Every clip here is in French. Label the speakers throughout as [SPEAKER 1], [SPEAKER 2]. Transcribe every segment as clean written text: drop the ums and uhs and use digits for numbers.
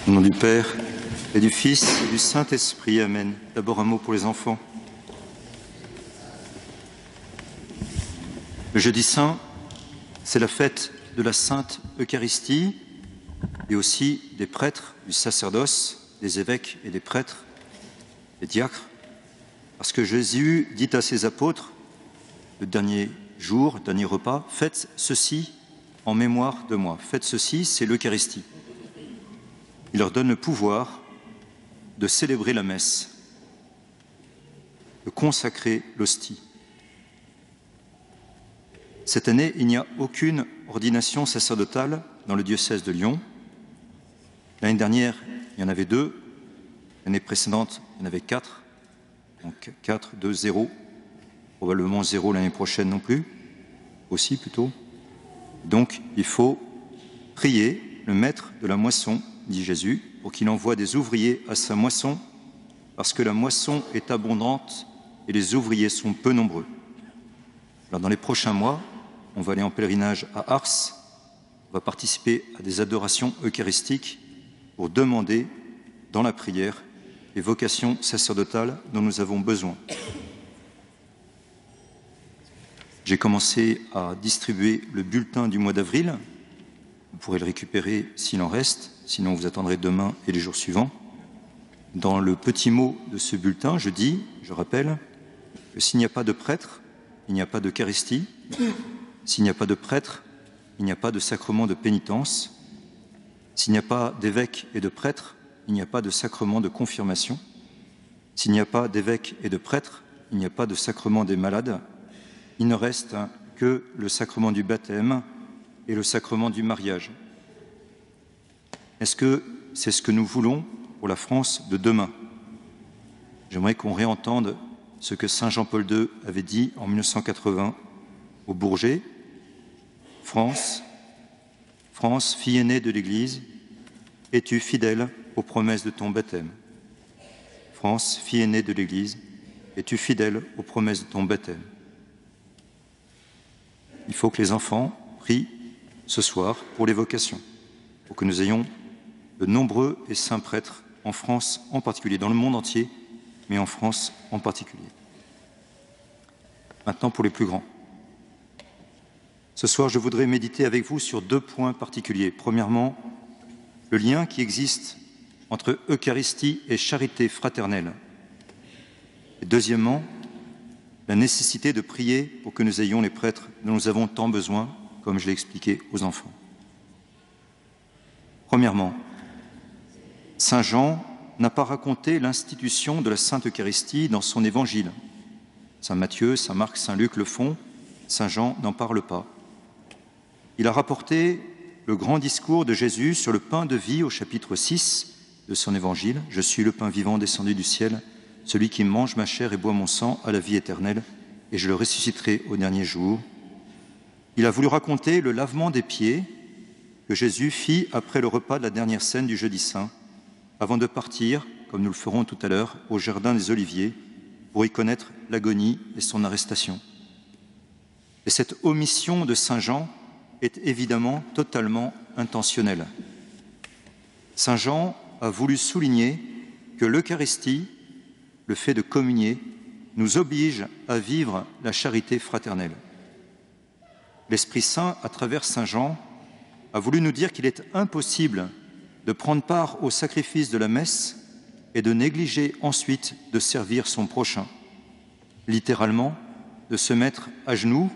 [SPEAKER 1] Au nom du Père et du Fils et du Saint-Esprit, Amen. D'abord un mot pour les enfants. Le jeudi saint, c'est la fête de la Sainte Eucharistie et aussi des prêtres, du sacerdoce, des évêques et des prêtres, des diacres. Parce que Jésus dit à ses apôtres, le dernier jour, le dernier repas, faites ceci en mémoire de moi. Faites ceci, c'est l'Eucharistie. Il leur donne le pouvoir de célébrer la messe, de consacrer l'hostie. Cette année, il n'y a aucune ordination sacerdotale dans le diocèse de Lyon. L'année dernière, il y en avait 2. L'année précédente, il y en avait 4. Donc 4, 2, 0. Probablement 0 l'année prochaine non plus. Aussi plutôt. Donc il faut prier le maître de la moisson, dit Jésus, pour qu'il envoie des ouvriers à sa moisson, parce que la moisson est abondante et les ouvriers sont peu nombreux. Alors dans les prochains mois, on va aller en pèlerinage à Ars, on va participer à des adorations eucharistiques pour demander dans la prière les vocations sacerdotales dont nous avons besoin. J'ai commencé à distribuer le bulletin du mois d'avril. Vous pourrez le récupérer s'il en reste, sinon vous attendrez demain et les jours suivants. Dans le petit mot de ce bulletin, je rappelle, que s'il n'y a pas de prêtre, il n'y a pas d'Eucharistie. S'il n'y a pas de prêtre, il n'y a pas de sacrement de pénitence. S'il n'y a pas d'évêque et de prêtre, il n'y a pas de sacrement de confirmation. S'il n'y a pas d'évêque et de prêtre, il n'y a pas de sacrement des malades. Il ne reste que le sacrement du baptême et le sacrement du mariage. Est-ce que c'est ce que nous voulons pour la France de demain? J'aimerais qu'on réentende ce que saint Jean-Paul II avait dit en 1980 au Bourget. France, fille aînée de l'Église, es-tu fidèle aux promesses de ton baptême? France, fille aînée de l'Église, es-tu fidèle aux promesses de ton baptême? Il faut que les enfants prient ce soir pour les vocations, pour que nous ayons de nombreux et saints prêtres en France en particulier, dans le monde entier, mais en France en particulier. Maintenant pour les plus grands. Ce soir, je voudrais méditer avec vous sur 2 points particuliers. Premièrement, le lien qui existe entre Eucharistie et charité fraternelle. Et deuxièmement, la nécessité de prier pour que nous ayons les prêtres dont nous avons tant besoin, comme je l'ai expliqué aux enfants. Premièrement, saint Jean n'a pas raconté l'institution de la Sainte Eucharistie dans son évangile. Saint Matthieu, saint Marc, saint Luc le font, saint Jean n'en parle pas. Il a rapporté le grand discours de Jésus sur le pain de vie au chapitre 6 de son évangile. « Je suis le pain vivant descendu du ciel. Celui qui mange ma chair et boit mon sang a la vie éternelle, et je le ressusciterai au dernier jour. » Il a voulu raconter le lavement des pieds que Jésus fit après le repas de la dernière scène du jeudi saint, avant de partir, comme nous le ferons tout à l'heure, au jardin des Oliviers, pour y connaître l'agonie et son arrestation. Et cette omission de saint Jean est évidemment totalement intentionnelle. Saint Jean a voulu souligner que l'Eucharistie, le fait de communier, nous oblige à vivre la charité fraternelle. L'Esprit Saint, à travers saint Jean, a voulu nous dire qu'il est impossible de prendre part au sacrifice de la messe et de négliger ensuite de servir son prochain. Littéralement, de se mettre à genoux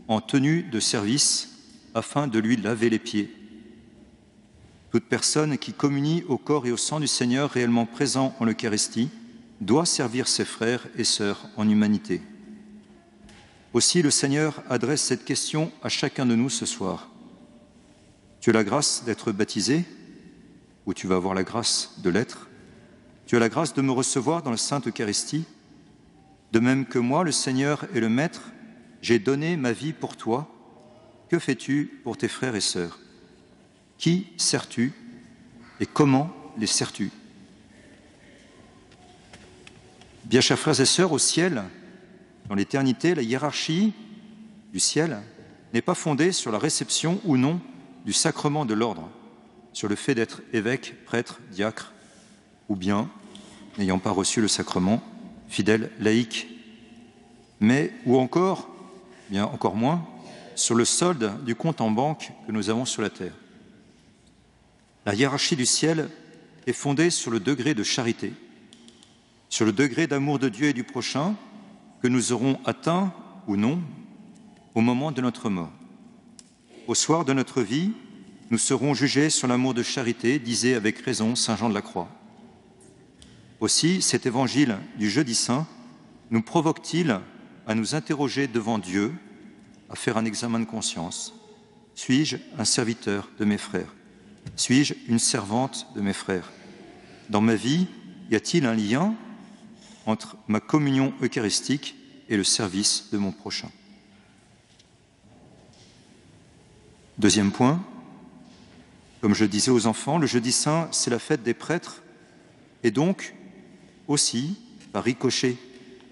[SPEAKER 1] en tenue de service afin de lui laver les pieds. Toute personne qui communie au corps et au sang du Seigneur réellement présent en l'Eucharistie doit servir ses frères et sœurs en humanité. Aussi, le Seigneur adresse cette question à chacun de nous ce soir. Tu as la grâce d'être baptisé, ou tu vas avoir la grâce de l'être. Tu as la grâce de me recevoir dans la Sainte Eucharistie. De même que moi, le Seigneur et le Maître, j'ai donné ma vie pour toi. Que fais-tu pour tes frères et sœurs? Qui sers-tu et comment les sers-tu? Bien chers frères et sœurs, au ciel, dans l'éternité, la hiérarchie du ciel n'est pas fondée sur la réception ou non du sacrement de l'ordre. sur le fait d'être évêque, prêtre, diacre, ou bien, n'ayant pas reçu le sacrement, fidèle, laïque, mais, ou encore, bien encore moins, sur le solde du compte en banque que nous avons sur la terre. La hiérarchie du ciel est fondée sur le degré de charité, sur le degré d'amour de Dieu et du prochain que nous aurons atteint ou non au moment de notre mort. Au soir de notre vie, nous serons jugés sur l'amour de charité, disait avec raison saint Jean de la Croix. Aussi, cet évangile du jeudi saint nous provoque-t-il à nous interroger devant Dieu, à faire un examen de conscience. Suis-je un serviteur de mes frères? Suis-je une servante de mes frères? Dans ma vie, y a-t-il un lien entre ma communion eucharistique et le service de mon prochain? Deuxième point, comme je disais aux enfants, le jeudi saint, c'est la fête des prêtres et donc aussi, par ricochet,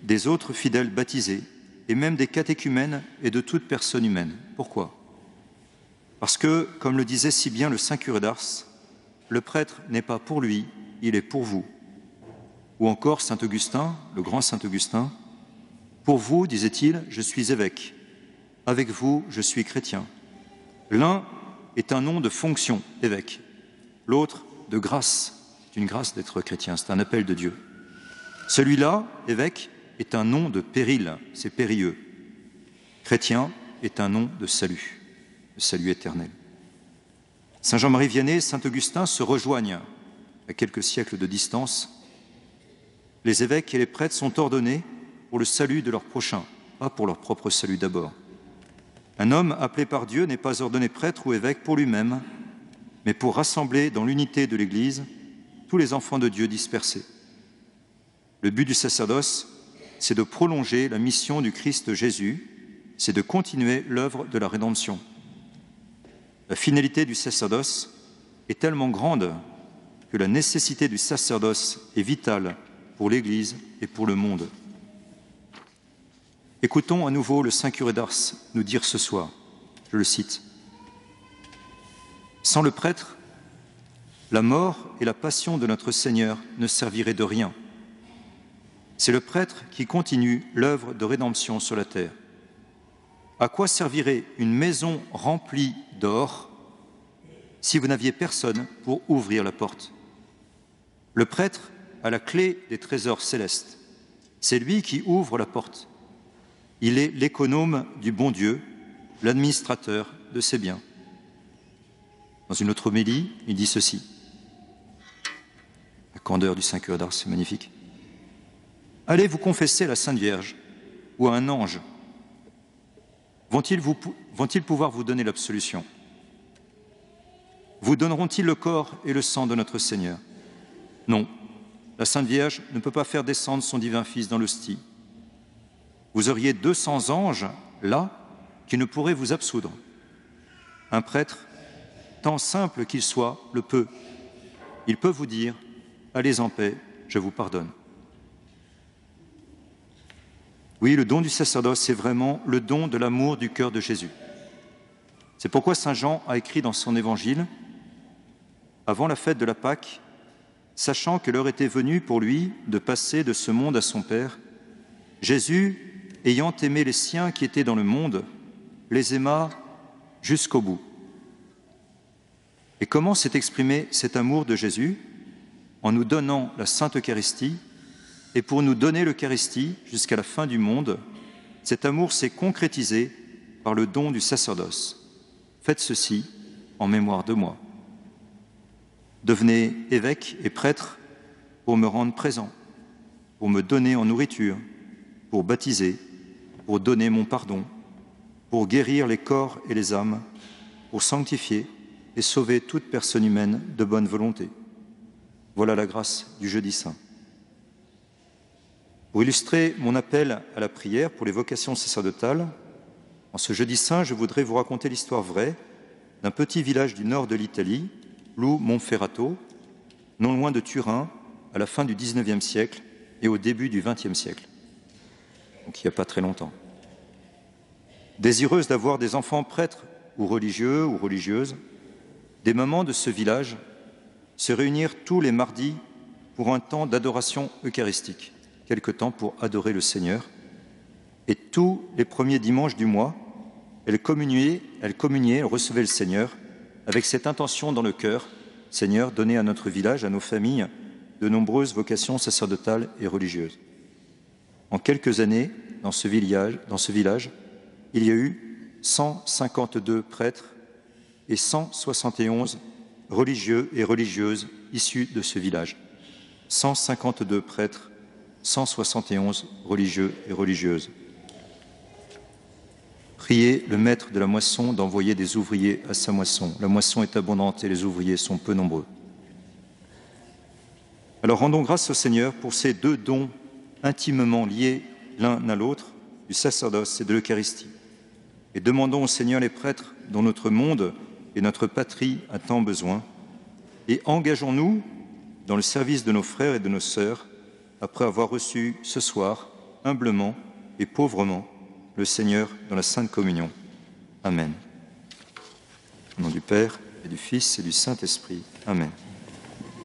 [SPEAKER 1] des autres fidèles baptisés et même des catéchumènes et de toute personne humaine. Pourquoi? Parce que, comme le disait si bien le saint curé d'Ars, le prêtre n'est pas pour lui, il est pour vous. Ou encore saint Augustin, le grand saint Augustin, pour vous, disait-il, je suis évêque, avec vous, je suis chrétien. L'un est un nom de fonction, évêque, l'autre de grâce, c'est une grâce d'être chrétien, c'est un appel de Dieu. Celui-là, évêque, est un nom de péril, c'est périlleux. Chrétien est un nom de salut, le salut éternel. Saint Jean-Marie Vianney et saint Augustin se rejoignent à quelques siècles de distance. Les évêques et les prêtres sont ordonnés pour le salut de leur prochain, pas pour leur propre salut d'abord. Un homme appelé par Dieu n'est pas ordonné prêtre ou évêque pour lui-même, mais pour rassembler dans l'unité de l'Église tous les enfants de Dieu dispersés. Le but du sacerdoce, c'est de prolonger la mission du Christ Jésus, c'est de continuer l'œuvre de la rédemption. La finalité du sacerdoce est tellement grande que la nécessité du sacerdoce est vitale pour l'Église et pour le monde. Écoutons à nouveau le saint curé d'Ars nous dire ce soir, je le cite, « Sans le prêtre, la mort et la passion de notre Seigneur ne serviraient de rien. C'est le prêtre qui continue l'œuvre de rédemption sur la terre. À quoi servirait une maison remplie d'or si vous n'aviez personne pour ouvrir la porte? Le prêtre a la clé des trésors célestes. C'est lui qui ouvre la porte. Il est l'économe du bon Dieu, l'administrateur de ses biens. » Dans une autre homélie, il dit ceci. La candeur du saint curé d'Ars, c'est magnifique. « Allez vous confesser à la Sainte Vierge ou à un ange. Vont-ils pouvoir vous donner l'absolution? Vous donneront-ils le corps et le sang de notre Seigneur? Non, la Sainte Vierge ne peut pas faire descendre son divin Fils dans l'hostie. Vous auriez 200 anges, là, qui ne pourraient vous absoudre. Un prêtre, tant simple qu'il soit, le peut. Il peut vous dire, allez en paix, je vous pardonne. Oui, le don du sacerdoce, c'est vraiment le don de l'amour du cœur de Jésus. C'est pourquoi saint Jean a écrit dans son évangile, avant la fête de la Pâque, sachant que l'heure était venue pour lui de passer de ce monde à son Père, Jésus, ayant aimé les siens qui étaient dans le monde, les aima jusqu'au bout. Et comment s'est exprimé cet amour de Jésus? En nous donnant la Sainte Eucharistie, et pour nous donner l'Eucharistie jusqu'à la fin du monde, cet amour s'est concrétisé par le don du sacerdoce. Faites ceci en mémoire de moi. Devenez évêque et prêtre pour me rendre présent, pour me donner en nourriture, pour baptiser, pour donner mon pardon, pour guérir les corps et les âmes, pour sanctifier et sauver toute personne humaine de bonne volonté. Voilà la grâce du jeudi saint. Pour illustrer mon appel à la prière pour les vocations sacerdotales, en ce jeudi saint, je voudrais vous raconter l'histoire vraie d'un petit village du nord de l'Italie, Lou Monferrato, non loin de Turin, à la fin du XIXe siècle et au début du XXe siècle. Donc il n'y a pas très longtemps. Désireuse d'avoir des enfants prêtres ou religieux ou religieuses, Des mamans de ce village se réunirent tous les mardis pour un temps d'adoration eucharistique, quelque temps pour adorer le Seigneur. Et tous les premiers dimanches du mois, elles communiaient, elles recevaient le Seigneur avec cette intention dans le cœur: Seigneur, donnez à notre village, à nos familles, de nombreuses vocations sacerdotales et religieuses. En quelques années, dans ce village, il y a eu 152 prêtres et 171 religieux et religieuses issus de ce village. 152 prêtres, 171 religieux et religieuses. Priez le maître de la moisson d'envoyer des ouvriers à sa moisson. La moisson est abondante et les ouvriers sont peu nombreux. Alors rendons grâce au Seigneur pour ces deux dons intimement liés l'un à l'autre, du sacerdoce et de l'Eucharistie. Et demandons au Seigneur les prêtres dont notre monde et notre patrie a tant besoin. Et engageons-nous dans le service de nos frères et de nos sœurs, après avoir reçu ce soir, humblement et pauvrement, le Seigneur dans la Sainte Communion. Amen. Au nom du Père et du Fils et du Saint-Esprit. Amen.